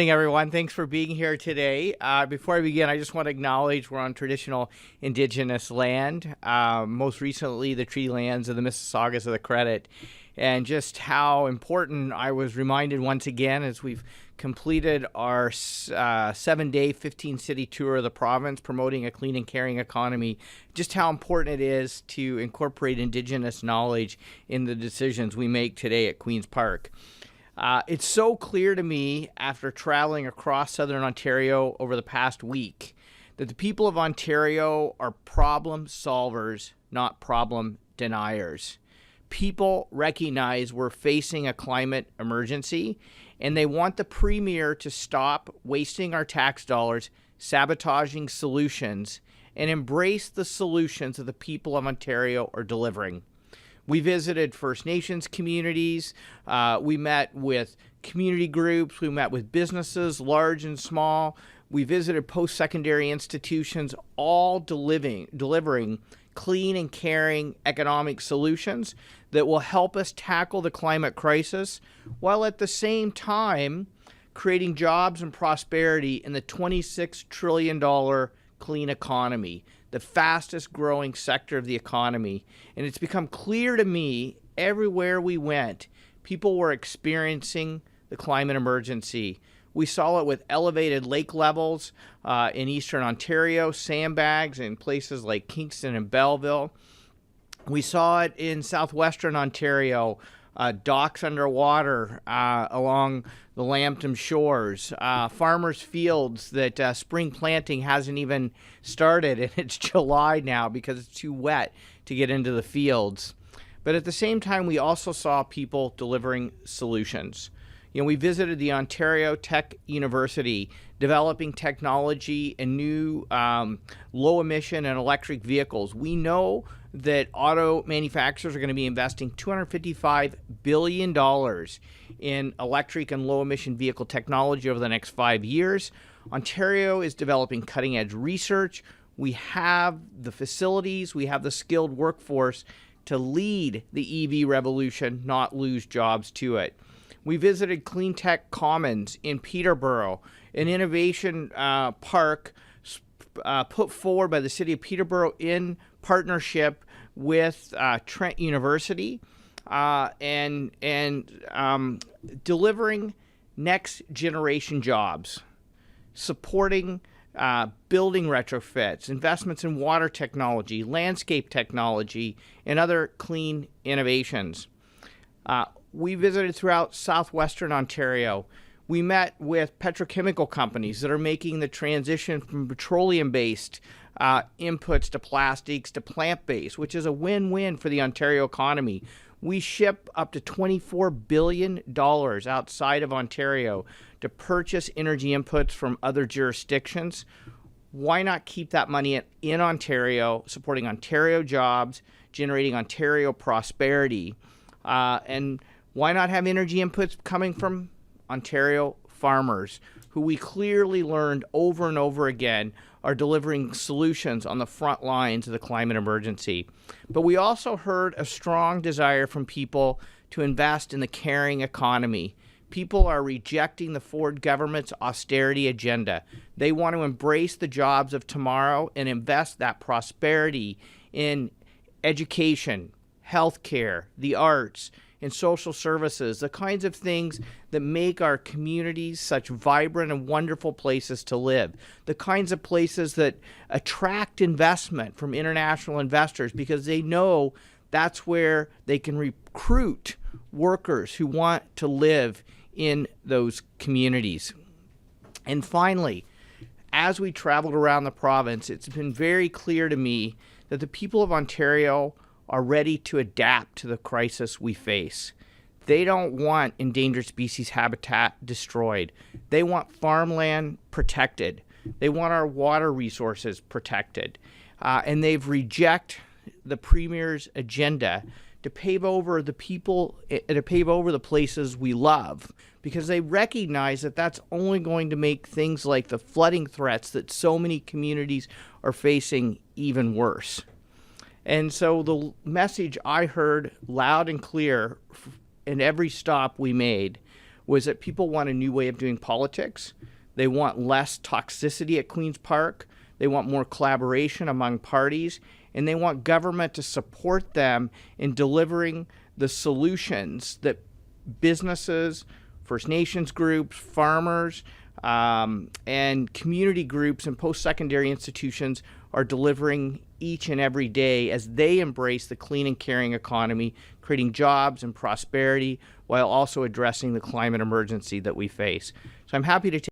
Morning, everyone. Thanks for being here today. Before I begin, I just want to acknowledge we're on traditional Indigenous land, most recently the treaty lands of the Mississaugas of the Credit, and just how important I was reminded once again as we've completed our 7-day, 15-city tour of the province promoting a clean and caring economy, just how important it is to incorporate Indigenous knowledge in the decisions we make today at Queen's Park. It's so clear to me after traveling across southern Ontario over the past week that the people of Ontario are problem solvers, not problem deniers. People recognize we're facing a climate emergency, and they want the Premier to stop wasting our tax dollars, sabotaging solutions, and embrace the solutions that the people of Ontario are delivering. We visited First Nations communities, we met with community groups, we met with businesses, large and small. We visited post-secondary institutions, all delivering clean and caring economic solutions that will help us tackle the climate crisis, while at the same time creating jobs and prosperity in the $26 trillion clean economy, the fastest growing sector of the economy. And it's become clear to me everywhere we went, people were experiencing the climate emergency. We saw it with elevated lake levels in eastern Ontario, sandbags in places like Kingston and Belleville. We saw it in southwestern Ontario, docks underwater along the Lambton shores, farmers' fields that spring planting hasn't even started, and it's July now because it's too wet to get into the fields. But at the same time, we also saw people delivering solutions. We visited the Ontario Tech University, developing technology and new low-emission and electric vehicles. We know that auto manufacturers are going to be investing $255 billion in electric and low-emission vehicle technology over the next 5 years. Ontario is developing cutting-edge research. We have the facilities, we have the skilled workforce to lead the EV revolution, not lose jobs to it. We visited Clean Tech Commons in Peterborough, an innovation park put forward by the City of Peterborough in partnership with Trent University and delivering next generation jobs, supporting building retrofits, investments in water technology, landscape technology, and other clean innovations. We visited throughout southwestern Ontario. We met with petrochemical companies that are making the transition from petroleum-based inputs to plastics to plant-based, which is a win-win for the Ontario economy. We ship up to $24 billion outside of Ontario to purchase energy inputs from other jurisdictions. Why not keep that money in Ontario, supporting Ontario jobs, generating Ontario prosperity, and why not have energy inputs coming from Ontario farmers, who we clearly learned over and over again are delivering solutions on the front lines of the climate emergency. But we also heard a strong desire from people to invest in the caring economy. People are rejecting the Ford government's austerity agenda. They want to embrace the jobs of tomorrow and invest that prosperity in education, healthcare, the arts, and social services, the kinds of things that make our communities such vibrant and wonderful places to live, the kinds of places that attract investment from international investors because they know that's where they can recruit workers who want to live in those communities. And finally, as we traveled around the province, it's been very clear to me that the people of Ontario are ready to adapt to the crisis we face. They don't want endangered species habitat destroyed. They want farmland protected. They want our water resources protected. And they've rejected the Premier's agenda to pave over the people, to pave over the places we love, because they recognize that that's only going to make things like the flooding threats that so many communities are facing even worse. And so the message I heard loud and clear in every stop we made was that people want a new way of doing politics. They want less toxicity at Queen's Park. They want more collaboration among parties, and they want government to support them in delivering the solutions that businesses, First Nations groups, farmers, and community groups and post-secondary institutions are delivering each and every day as they embrace the clean and caring economy, creating jobs and prosperity while also addressing the climate emergency that we face. So I'm happy to take